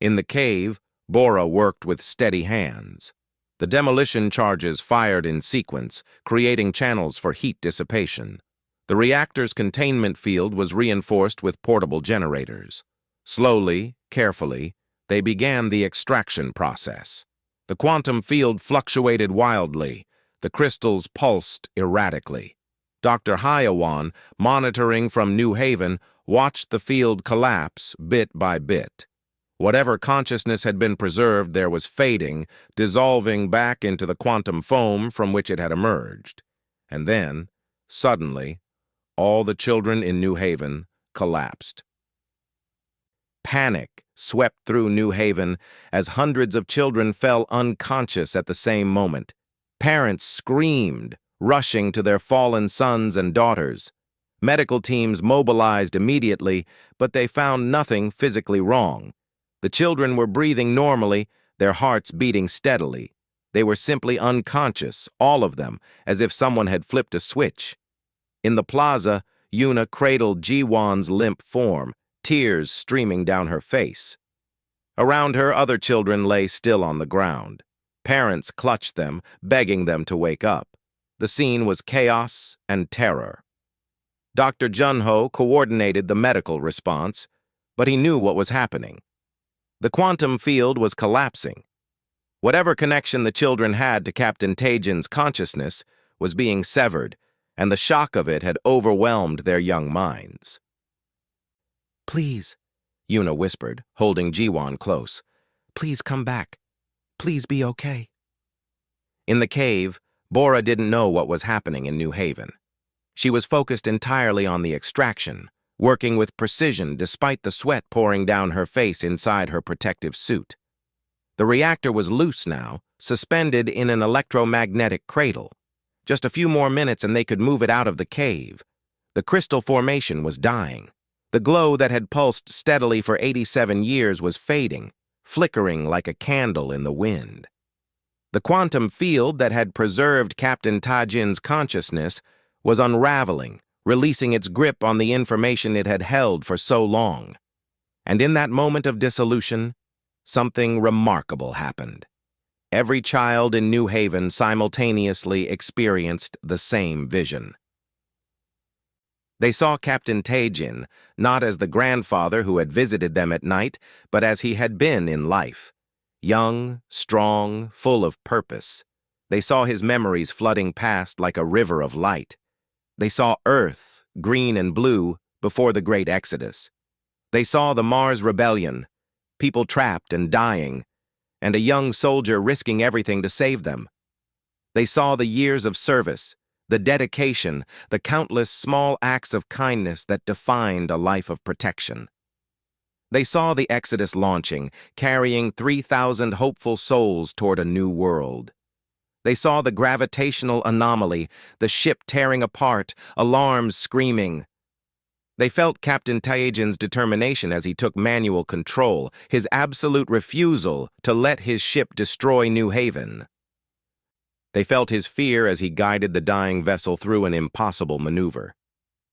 In the cave, Bora worked with steady hands. The demolition charges fired in sequence, creating channels for heat dissipation. The reactor's containment field was reinforced with portable generators. Slowly, carefully, they began the extraction process. The quantum field fluctuated wildly. The crystals pulsed erratically. Dr. Hyawan, monitoring from New Haven, watched the field collapse bit by bit. Whatever consciousness had been preserved there was fading, dissolving back into the quantum foam from which it had emerged. And then, suddenly, all the children in New Haven collapsed. Panic swept through New Haven as hundreds of children fell unconscious at the same moment. Parents screamed, rushing to their fallen sons and daughters. Medical teams mobilized immediately, but they found nothing physically wrong. The children were breathing normally, their hearts beating steadily. They were simply unconscious, all of them, as if someone had flipped a switch. In the plaza, Yuna cradled Jiwon's limp form, tears streaming down her face. Around her, other children lay still on the ground. Parents clutched them, begging them to wake up. The scene was chaos and terror. Dr. Junho coordinated the medical response, but he knew what was happening. The quantum field was collapsing. Whatever connection the children had to Captain Taejin's consciousness was being severed, and the shock of it had overwhelmed their young minds. "Please," Yuna whispered, holding Jiwon close. "Please come back. Please be okay." In the cave, Bora didn't know what was happening in New Haven. She was focused entirely on the extraction, working with precision despite the sweat pouring down her face inside her protective suit. The reactor was loose now, suspended in an electromagnetic cradle. Just a few more minutes and they could move it out of the cave. The crystal formation was dying. The glow that had pulsed steadily for 87 years was fading, flickering like a candle in the wind. The quantum field that had preserved Captain Taejin's consciousness was unraveling, releasing its grip on the information it had held for so long. And in that moment of dissolution, something remarkable happened. Every child in New Haven simultaneously experienced the same vision. They saw Captain Taejin not as the grandfather who had visited them at night, but as he had been in life. Young, strong, full of purpose. They saw his memories flooding past like a river of light. They saw Earth, green and blue, before the Great Exodus. They saw the Mars Rebellion, people trapped and dying, and a young soldier risking everything to save them. They saw the years of service, the dedication, the countless small acts of kindness that defined a life of protection. They saw the Exodus launching, carrying 3,000 hopeful souls toward a new world. They saw the gravitational anomaly, the ship tearing apart, alarms screaming. They felt Captain Taejin's determination as he took manual control, his absolute refusal to let his ship destroy New Haven. They felt his fear as he guided the dying vessel through an impossible maneuver.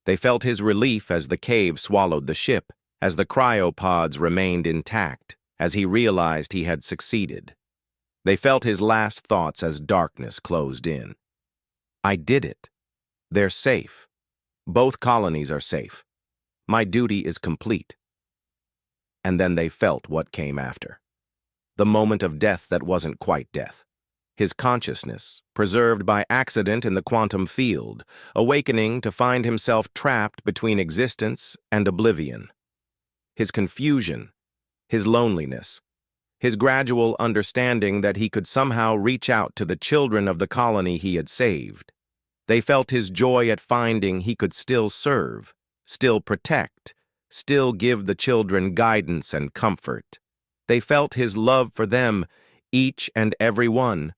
They felt his relief as the cave swallowed the ship, as the cryopods remained intact, as he realized he had succeeded. They felt his last thoughts as darkness closed in. I did it. They're safe. Both colonies are safe. My duty is complete. And then they felt what came after. The moment of death that wasn't quite death. His consciousness, preserved by accident in the quantum field, awakening to find himself trapped between existence and oblivion. His confusion, his loneliness, his gradual understanding that he could somehow reach out to the children of the colony he had saved. They felt his joy at finding he could still serve, still protect, still give the children guidance and comfort. They felt his love for them, each and every one,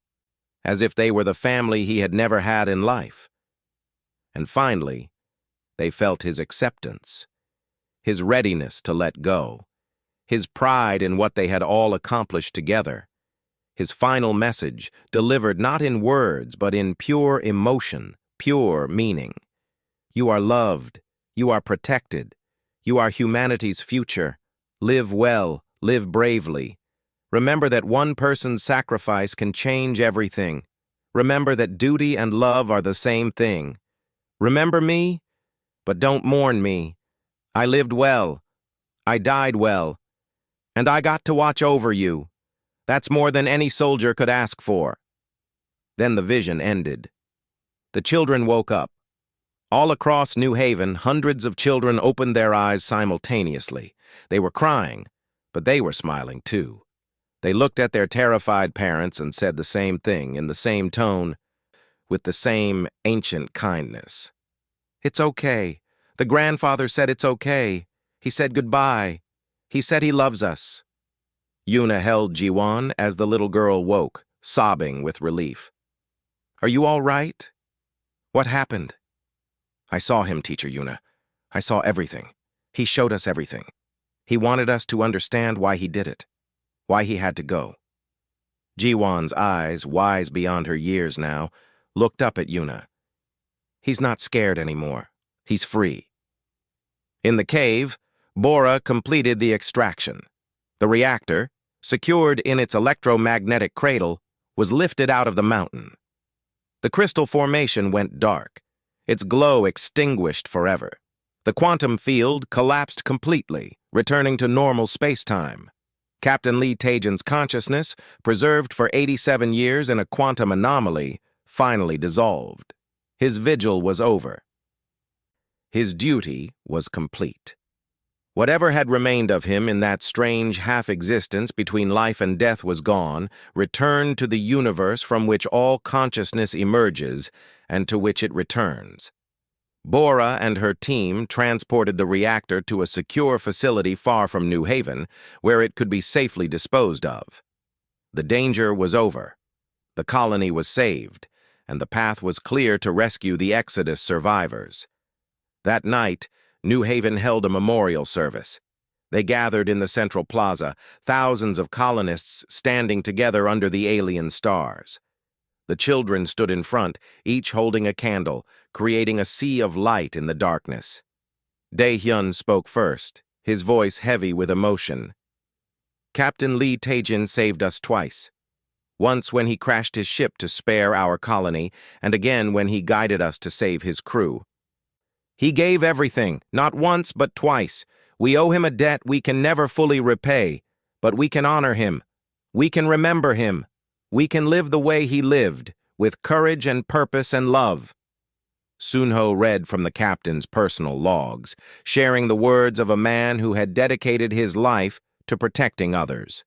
as if they were the family he had never had in life. And finally, they felt his acceptance, his readiness to let go, his pride in what they had all accomplished together, his final message, delivered not in words but in pure emotion, pure meaning. You are loved, you are protected, you are humanity's future. Live well, live bravely. Remember that one person's sacrifice can change everything. Remember that duty and love are the same thing. Remember me, but don't mourn me. I lived well. I died well. And I got to watch over you. That's more than any soldier could ask for. Then the vision ended. The children woke up. All across New Haven, hundreds of children opened their eyes simultaneously. They were crying, but they were smiling too. They looked at their terrified parents and said the same thing in the same tone, with the same ancient kindness. It's okay. The grandfather said it's okay. He said goodbye. He said he loves us. Yuna held Jiwon as the little girl woke, sobbing with relief. Are you all right? What happened? I saw him, Teacher Yuna. I saw everything. He showed us everything. He wanted us to understand why he did it. Why he had to go. Jiwon's eyes, wise beyond her years now, looked up at Yuna. He's not scared anymore. He's free. In the cave, Bora completed the extraction. The reactor, secured in its electromagnetic cradle, was lifted out of the mountain. The crystal formation went dark, its glow extinguished forever. The quantum field collapsed completely, returning to normal space-time. Captain Lee Taejin's consciousness, preserved for 87 years in a quantum anomaly, finally dissolved. His vigil was over. His duty was complete. Whatever had remained of him in that strange half-existence between life and death was gone, returned to the universe from which all consciousness emerges and to which it returns. Bora and her team transported the reactor to a secure facility far from New Haven, where it could be safely disposed of. The danger was over. The colony was saved, and the path was clear to rescue the Exodus survivors. That night, New Haven held a memorial service. They gathered in the central plaza, thousands of colonists standing together under the alien stars. The children stood in front, each holding a candle, creating a sea of light in the darkness. Dae-hyun spoke first, his voice heavy with emotion. Captain Lee Tae-jin saved us twice. Once when he crashed his ship to spare our colony, and again when he guided us to save his crew. He gave everything, not once but twice. We owe him a debt we can never fully repay, but we can honor him. We can remember him. We can live the way he lived, with courage and purpose and love. Sunho read from the captain's personal logs, sharing the words of a man who had dedicated his life to protecting others.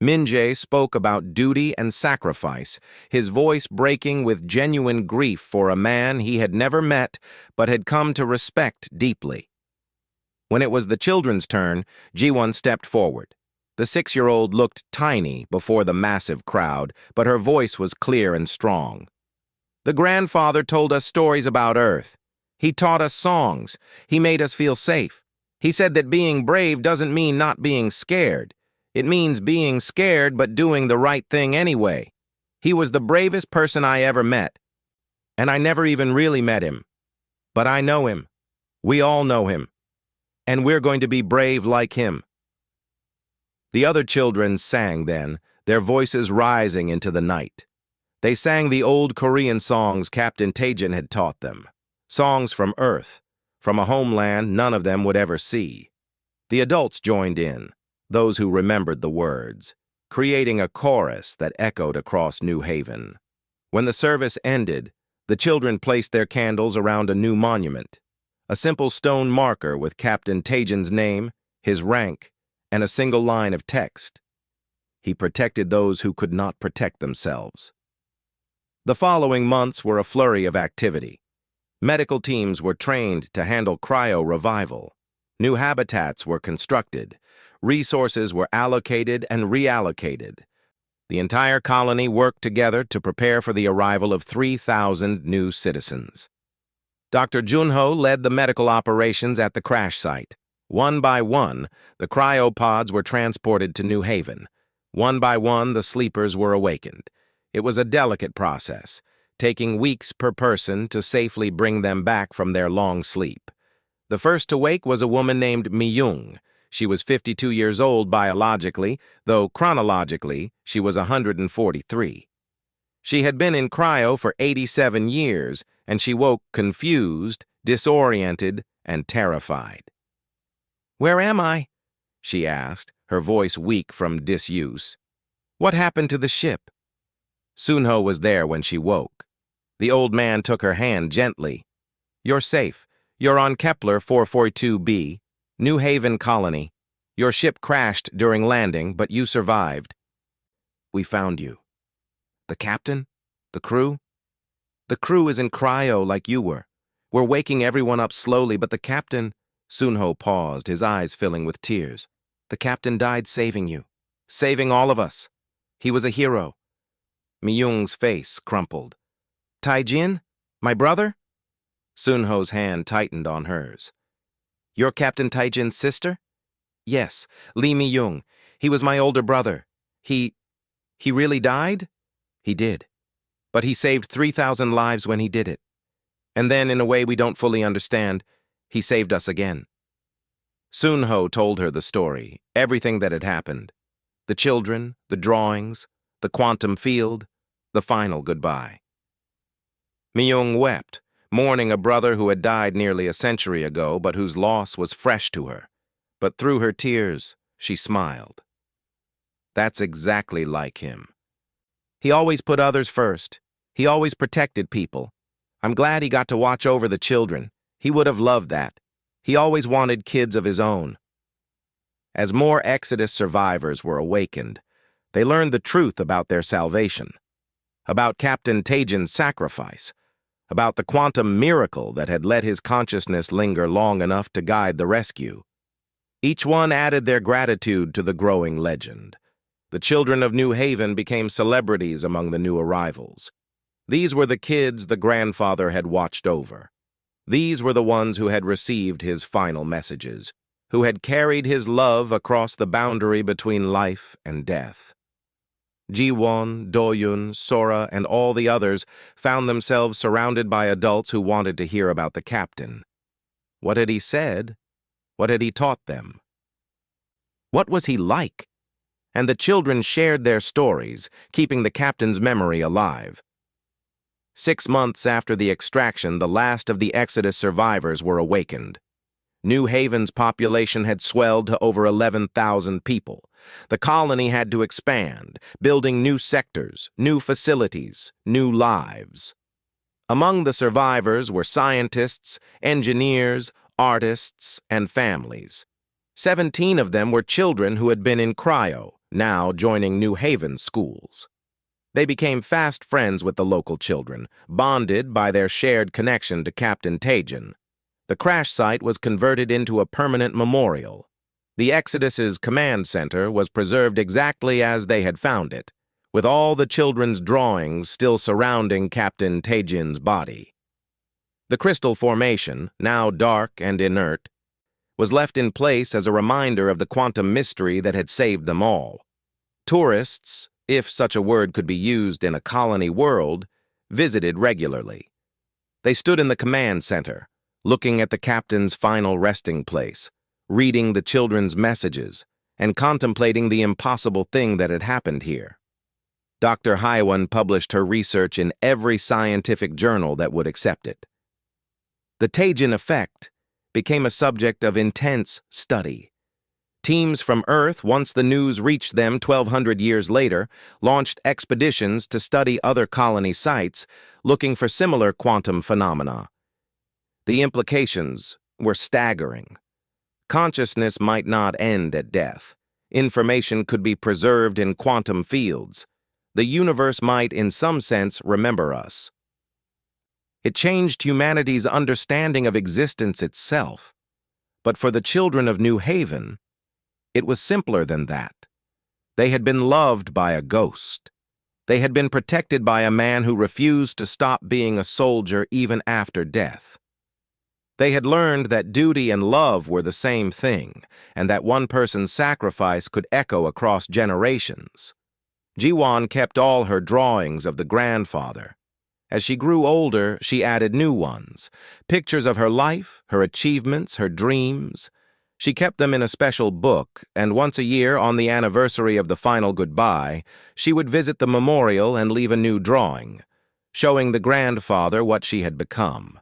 Min-jae spoke about duty and sacrifice, his voice breaking with genuine grief for a man he had never met but had come to respect deeply. When it was the children's turn, Ji-won stepped forward. The 6-year-old looked tiny before the massive crowd, but her voice was clear and strong. The grandfather told us stories about Earth. He taught us songs. He made us feel safe. He said that being brave doesn't mean not being scared. It means being scared but doing the right thing anyway. He was the bravest person I ever met. And I never even really met him. But I know him. We all know him. And we're going to be brave like him. The other children sang then, their voices rising into the night. They sang the old Korean songs Captain Tae-jin had taught them. Songs from Earth, from a homeland none of them would ever see. The adults joined in, those who remembered the words, creating a chorus that echoed across New Haven. When the service ended, the children placed their candles around a new monument, a simple stone marker with Captain Tae-jin's name, his rank, and a single line of text. He protected those who could not protect themselves. The following months were a flurry of activity. Medical teams were trained to handle cryo revival. New habitats were constructed. Resources were allocated and reallocated. The entire colony worked together to prepare for the arrival of 3,000 new citizens. Dr. Junho led the medical operations at the crash site. One by one, the cryopods were transported to New Haven. One by one, the sleepers were awakened. It was a delicate process, taking weeks per person to safely bring them back from their long sleep. The first to wake was a woman named Mi-young. She was 52 years old biologically, though chronologically, she was 143. She had been in cryo for 87 years, and she woke confused, disoriented, and terrified. "Where am I?" she asked, her voice weak from disuse. "What happened to the ship?" Sunho was there when she woke. The old man took her hand gently. "You're safe. You're on Kepler 442b, New Haven Colony. Your ship crashed during landing, but you survived. We found you." "The captain? The crew?" "The crew is in cryo like you were. We're waking everyone up slowly, but the captain—" Sunho paused, his eyes filling with tears. "The captain died saving you. Saving all of us. He was a hero." Mi-young's face crumpled. "Tae-jin? My brother?" Sunho's hand tightened on hers. "You're Captain Tae-jin's sister?" "Yes, Lee Mi-young. He was my older brother. He really died?" "He did. But he saved 3,000 lives when he did it. And then, in a way we don't fully understand, he saved us again." Sunho told her the story, everything that had happened. The children, the drawings, the quantum field, the final goodbye. Mi-young wept, mourning a brother who had died nearly a century ago, but whose loss was fresh to her. But through her tears, she smiled. That's exactly like him. He always put others first. He always protected people. I'm glad he got to watch over the children. He would have loved that. He always wanted kids of his own. As more Exodus survivors were awakened, they learned the truth about their salvation, about Captain Tae-jin's sacrifice, about the quantum miracle that had let his consciousness linger long enough to guide the rescue. Each one added their gratitude to the growing legend. The children of New Haven became celebrities among the new arrivals. These were the kids the grandfather had watched over. These were the ones who had received his final messages, who had carried his love across the boundary between life and death. Jiwon, Doyun, Sora, and all the others found themselves surrounded by adults who wanted to hear about the captain. What had he said? What had he taught them? What was he like? And the children shared their stories, keeping the captain's memory alive. 6 months after the extraction, the last of the Exodus survivors were awakened. New Haven's population had swelled to over 11,000 people. The colony had to expand, building new sectors, new facilities, new lives. Among the survivors were scientists, engineers, artists, and families. 17 of them were children who had been in cryo, now joining New Haven's schools. They became fast friends with the local children, bonded by their shared connection to Captain Taejin. The crash site was converted into a permanent memorial. The Exodus's command center was preserved exactly as they had found it, with all the children's drawings still surrounding Captain Taejin's body. The crystal formation, now dark and inert, was left in place as a reminder of the quantum mystery that had saved them all. Tourists, if such a word could be used in a colony world, visited regularly. They stood in the command center, looking at the captain's final resting place, reading the children's messages, and contemplating the impossible thing that had happened here. Dr. Haiwan published her research in every scientific journal that would accept it. The Taejin effect became a subject of intense study. Teams from Earth, once the news reached them 1,200 years later, launched expeditions to study other colony sites, looking for similar quantum phenomena. The implications were staggering. Consciousness might not end at death. Information could be preserved in quantum fields. The universe might, in some sense, remember us. It changed humanity's understanding of existence itself. But for the children of New Haven, it was simpler than that. They had been loved by a ghost. They had been protected by a man who refused to stop being a soldier even after death. They had learned that duty and love were the same thing, and that one person's sacrifice could echo across generations. Jiwon kept all her drawings of the grandfather. As she grew older, she added new ones, pictures of her life, her achievements, her dreams. She kept them in a special book, and once a year, on the anniversary of the final goodbye, she would visit the memorial and leave a new drawing, showing the grandfather what she had become.